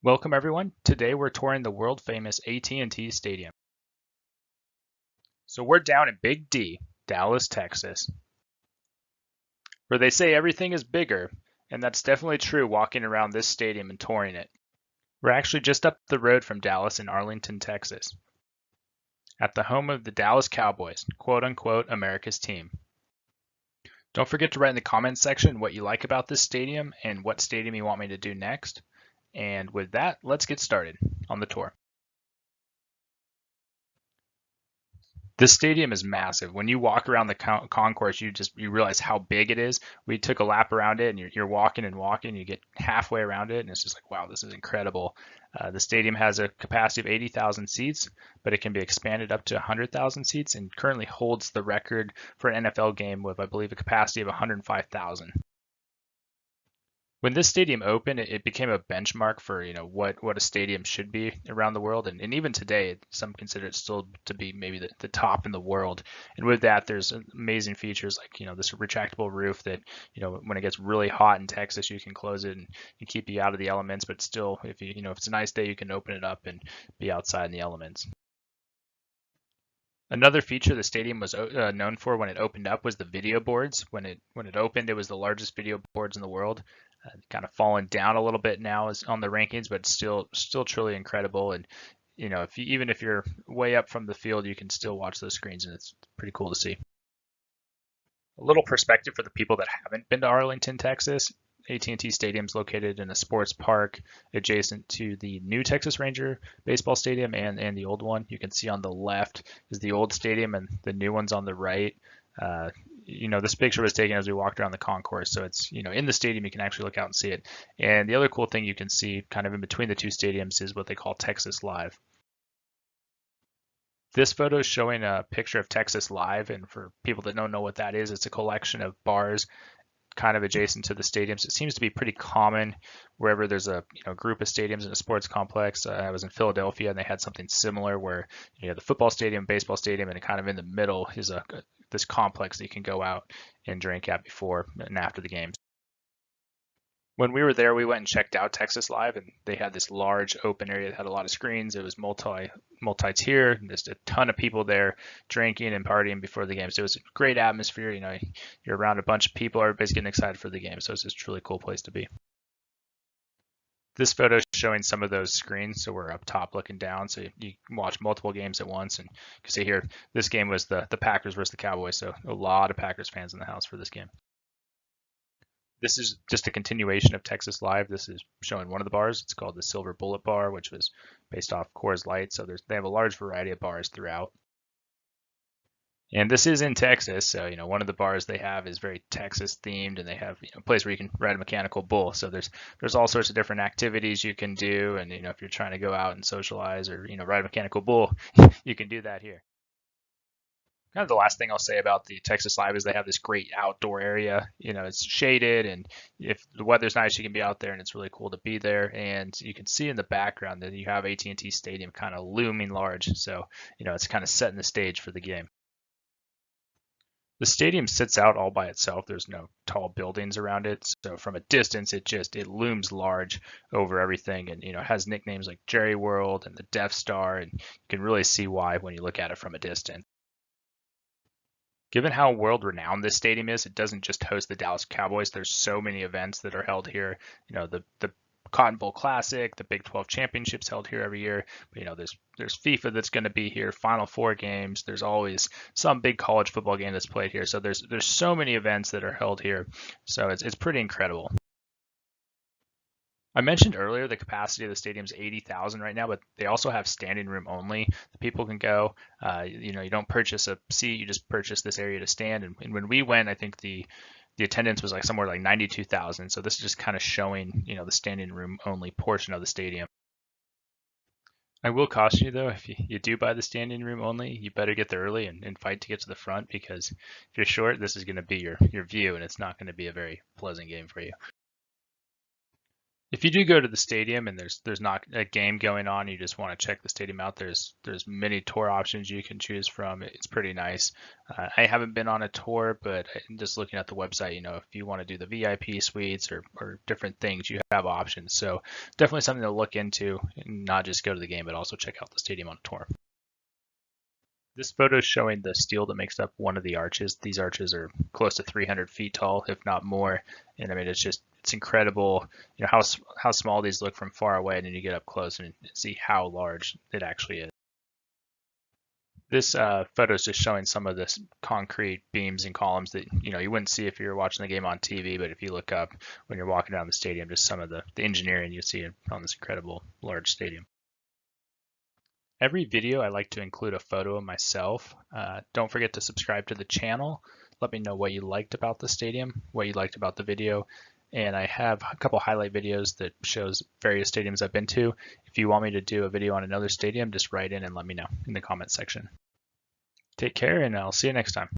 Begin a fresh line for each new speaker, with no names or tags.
Welcome everyone. Today we're touring the world famous AT&T Stadium. So we're down in Big D, Dallas, Texas, where they say everything is bigger, and that's definitely true walking around this stadium and touring it. We're actually just up the road from Dallas in Arlington, Texas, at the home of the Dallas Cowboys, quote unquote America's team. Don't forget to write in the comments section what you like about this stadium and what stadium you want me to do next. And with that, let's get started on the tour. This stadium is massive. When you walk around the concourse, you realize how big it is. We took a lap around it, and you're walking and walking. You get halfway around it, and it's just like, wow, this is incredible. The stadium has a capacity of 80,000 seats, but it can be expanded up to 100,000 seats, and currently holds the record for an NFL game with, I believe, a capacity of 105,000. When this stadium opened, it became a benchmark for what a stadium should be around the world, and even today, some consider it still to be maybe the top in the world. And with that, there's amazing features like this retractable roof that when it gets really hot in Texas, you can close it and keep you out of the elements, but still, if if it's a nice day, you can open it up and be outside in the elements. Another feature the stadium was known for when it opened up was the video boards. When it opened, it was the largest video boards in the world. Kind of fallen down a little bit now is on the rankings, but still truly incredible. And even if you're way up from the field, you can still watch those screens, and it's pretty cool to see. A little perspective for the people that haven't been to Arlington, Texas. AT&T Stadium is located in a sports park adjacent to the new Texas Ranger baseball stadium and the old one. You can see on the left is the old stadium, and the new one's on the right. This picture was taken as we walked around the concourse, so it's in the stadium you can actually look out and see it. And the other cool thing you can see kind of in between the two stadiums is what they call Texas Live. This photo is showing a picture of Texas Live, and for people that don't know what that is, it's a collection of bars kind of adjacent to the stadiums. It seems to be pretty common wherever there's a group of stadiums in a sports complex. I was in Philadelphia, and they had something similar where the football stadium, baseball stadium, and kind of in the middle is this complex that you can go out and drink at before and after the games. When we were there, we went and checked out Texas Live, and they had this large open area that had a lot of screens. It was multi-tier, just a ton of people there drinking and partying before the game. So it was a great atmosphere. You're around a bunch of people, everybody's getting excited for the game. So it's just a truly cool place to be. This photo is showing some of those screens. So we're up top looking down, so you can watch multiple games at once. And you can see here, this game was the Packers versus the Cowboys. So a lot of Packers fans in the house for this game. This is just a continuation of Texas Live. This is showing one of the bars. It's called the Silver Bullet Bar, which was based off Coors Light. So they have a large variety of bars throughout. And this is in Texas, so one of the bars they have is very Texas themed, and they have a place where you can ride a mechanical bull. So there's all sorts of different activities you can do, and if you're trying to go out and socialize or ride a mechanical bull, you can do that here. Kind of the last thing I'll say about the Texas Live is they have this great outdoor area. It's shaded, and if the weather's nice, you can be out there, and it's really cool to be there. And you can see in the background that you have AT&T Stadium kind of looming large. So, it's kind of setting the stage for the game. The stadium sits out all by itself. There's no tall buildings around it. So from a distance, it looms large over everything, and it has nicknames like Jerry World and the Death Star, and you can really see why when you look at it from a distance. Given how world-renowned this stadium is, it doesn't just host the Dallas Cowboys. There's so many events that are held here. The Cotton Bowl Classic, the Big 12 Championships held here every year. But, there's FIFA that's going to be here, Final Four games. There's always some big college football game that's played here. So there's so many events that are held here. So it's pretty incredible. I mentioned earlier the capacity of the stadium is 80,000 right now, but they also have standing room only. The people can go. You don't purchase a seat; you just purchase this area to stand. And when we went, I think the attendance was somewhere like 92,000. So this is just kind of showing the standing room only portion of the stadium. I will caution you though, if you do buy the standing room only, you better get there early and fight to get to the front, because if you're short, this is going to be your view, and it's not going to be a very pleasant game for you. If you do go to the stadium and there's not a game going on, you just want to check the stadium out. There's many tour options you can choose from. It's pretty nice. I haven't been on a tour, but just looking at the website, if you want to do the VIP suites or different things, you have options. So definitely something to look into, and not just go to the game, but also check out the stadium on a tour. This photo is showing the steel that makes up one of the arches. These arches are close to 300 feet tall, if not more. And I mean, it's incredible, how small these look from far away, and then you get up close and see how large it actually is. This photo is just showing some of this concrete beams and columns that you wouldn't see if you were watching the game on TV, but if you look up when you're walking down the stadium, just some of the engineering you see on this incredible large stadium. Every video I like to include a photo of myself. Don't forget to subscribe to the channel. Let me know what you liked about the stadium, what you liked about the video, and I have a couple highlight videos that shows various stadiums I've been to. If you want me to do a video on another stadium, just write in and let me know in the comment section. Take care, and I'll see you next time.